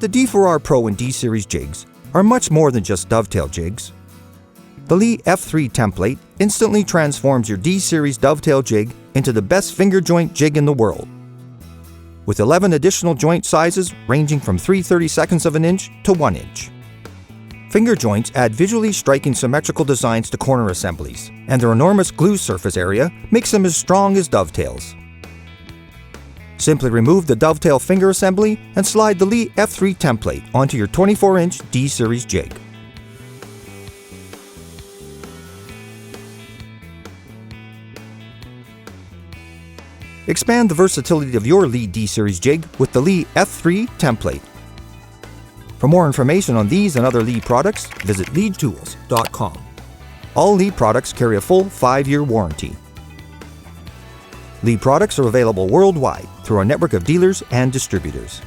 The D4R Pro and D-Series jigs are much more than just dovetail jigs. The Leigh F3 template instantly transforms your D-Series dovetail jig into the best finger joint jig in the world. With 11 additional joint sizes ranging from 3/32 of an inch to 1 inch. Finger joints add visually striking symmetrical designs to corner assemblies, and their enormous glue surface area makes them as strong as dovetails. Simply remove the dovetail finger assembly and slide the Leigh F3 template onto your 24-inch D-Series jig. Expand the versatility of your Leigh D-Series jig with the Leigh F3 template. For more information on these and other Leigh products, visit LeighTools.com. All Leigh products carry a full 5-year warranty. Leigh products are available worldwide through our network of dealers and distributors.